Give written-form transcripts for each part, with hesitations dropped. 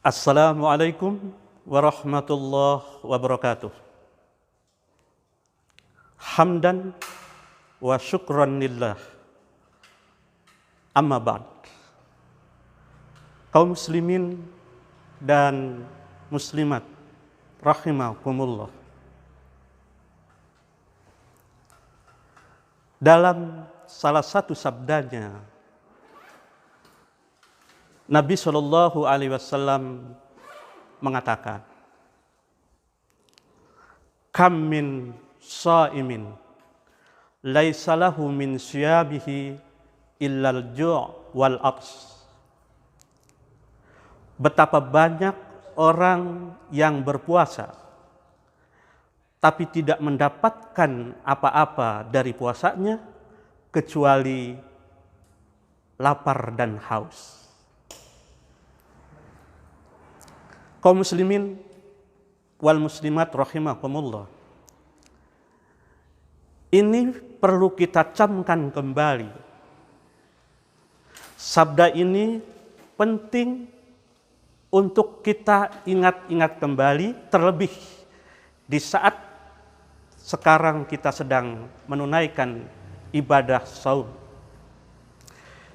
Assalamualaikum warahmatullahi wabarakatuh. Hamdan wa syukran lillah. Amma ba'd. Kaum muslimin dan muslimat rahimakumullah. Dalam salah satu sabdanya, Nabi SAW mengatakan, "Kam min sha'imin laisa lahu min siyabihi illal ju' wal 'atsy." Betapa banyak orang yang berpuasa tapi tidak mendapatkan apa-apa dari puasanya kecuali lapar dan haus. Kaum muslimin wal muslimat rahimakumullah. Ini perlu kita camkan kembali. Sabda ini penting untuk kita ingat-ingat kembali, terlebih di saat sekarang kita sedang menunaikan ibadah saum.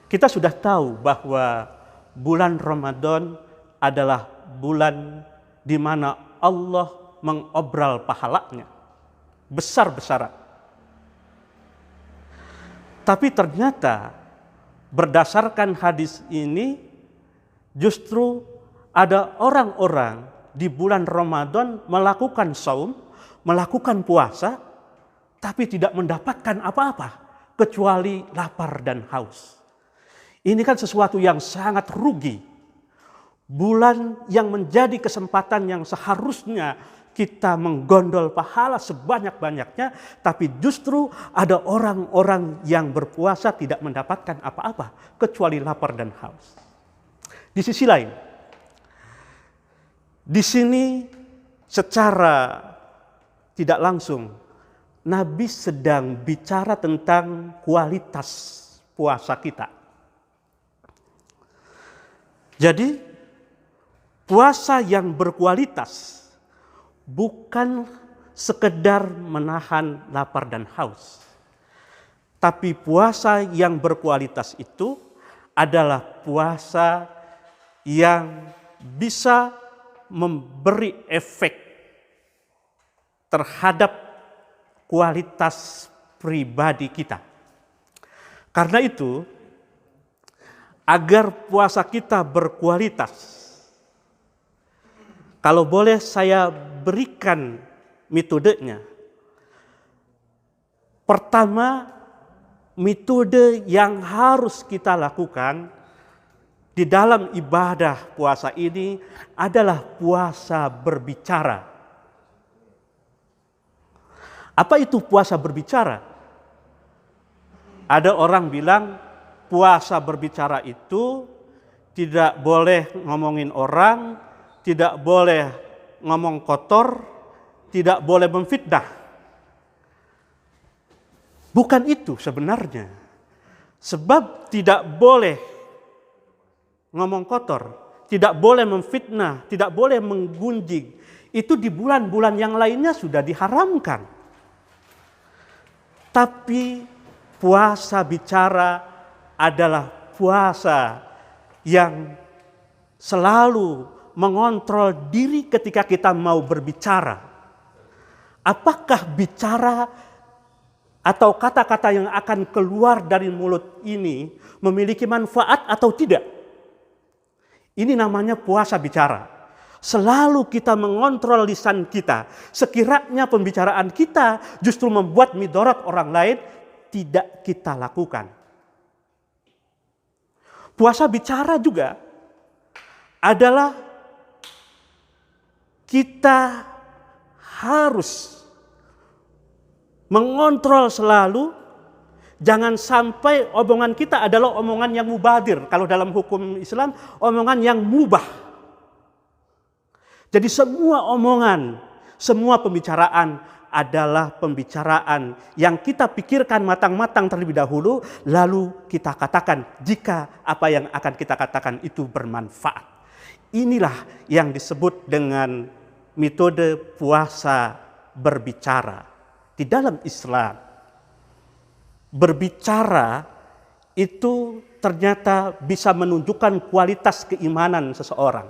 Kita sudah tahu bahwa bulan Ramadan adalah bulan di mana Allah mengobral pahalanya besar-besaran. Tapi ternyata berdasarkan hadis ini justru ada orang-orang di bulan Ramadan melakukan saum, melakukan puasa, tapi tidak mendapatkan apa-apa kecuali lapar dan haus. Ini kan sesuatu yang sangat rugi. Bulan yang menjadi kesempatan yang seharusnya kita menggondol pahala sebanyak-banyaknya, tapi justru ada orang-orang yang berpuasa tidak mendapatkan apa-apa kecuali lapar dan haus. Di sisi lain, di sini secara tidak langsung Nabi sedang bicara tentang kualitas puasa kita. Jadi puasa yang berkualitas bukan sekedar menahan lapar dan haus. Tapi puasa yang berkualitas itu adalah puasa yang bisa memberi efek terhadap kualitas pribadi kita. Karena itu, agar puasa kita berkualitas, kalau boleh saya berikan metodenya. Pertama, metode yang harus kita lakukan di dalam ibadah puasa ini adalah puasa berbicara. Apa itu puasa berbicara? Ada orang bilang puasa berbicara itu tidak boleh ngomongin orang, tidak boleh ngomong kotor, tidak boleh memfitnah. Bukan itu sebenarnya. Sebab tidak boleh ngomong kotor, tidak boleh memfitnah, tidak boleh menggunjing. Itu di bulan-bulan yang lainnya sudah diharamkan. Tapi puasa bicara adalah puasa yang selalu mengontrol diri ketika kita mau berbicara. Apakah bicara atau kata-kata yang akan keluar dari mulut ini memiliki manfaat atau tidak? Ini namanya puasa bicara. Selalu kita mengontrol lisan kita. Sekiranya pembicaraan kita justru membuat midarat orang lain, tidak kita lakukan. Puasa bicara juga adalah kita harus mengontrol selalu, jangan sampai omongan kita adalah omongan yang mubadir. Kalau dalam hukum Islam, omongan yang mubah. Jadi semua omongan, semua pembicaraan adalah pembicaraan yang kita pikirkan matang-matang terlebih dahulu, lalu kita katakan jika apa yang akan kita katakan itu bermanfaat. Inilah yang disebut dengan metode puasa berbicara. Di dalam Islam, berbicara itu ternyata bisa menunjukkan kualitas keimanan seseorang.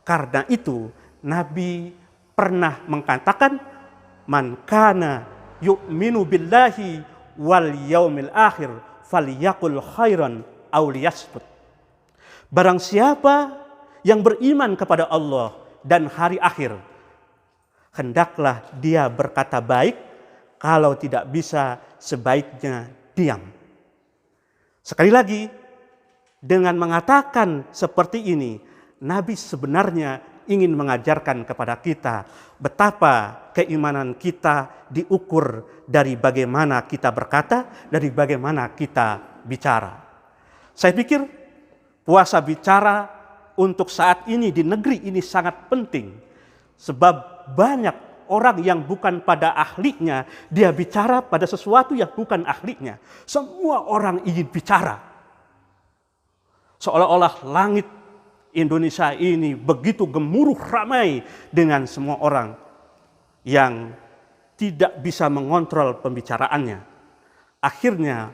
Karena itu Nabi pernah mengatakan, man kana yu'minu billahi wal yaumil akhir falyaqul khairan aw liyasmut. Barang siapa yang beriman kepada Allah dan hari akhir, hendaklah dia berkata baik, kalau tidak bisa sebaiknya diam. Sekali lagi, dengan mengatakan seperti ini, Nabi sebenarnya ingin mengajarkan kepada kita betapa keimanan kita diukur dari bagaimana kita berkata, dari bagaimana kita bicara. Saya pikir puasa bicara untuk saat ini di negeri ini sangat penting, sebab banyak orang yang bukan pada ahlinya, dia bicara pada sesuatu yang bukan ahlinya. Semua orang ingin bicara. Seolah-olah langit Indonesia ini begitu gemuruh ramai dengan semua orang yang tidak bisa mengontrol pembicaraannya. Akhirnya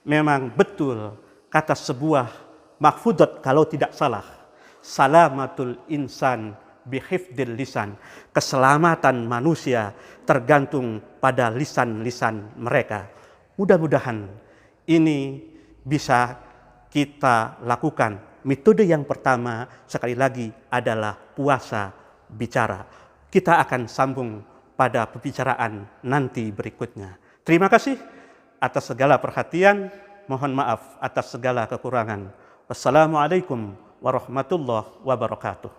memang betul kata sebuah mahfudzat kalau tidak salah, salamatul insan bihifdil lisan. Keselamatan manusia tergantung pada lisan-lisan mereka. Mudah-mudahan ini bisa kita lakukan. Metode yang pertama sekali lagi adalah puasa bicara. Kita akan sambung pada pembicaraan nanti berikutnya. Terima kasih atas segala perhatian. Mohon maaf atas segala kekurangan. Wassalamualaikum warahmatullahi wabarakatuh.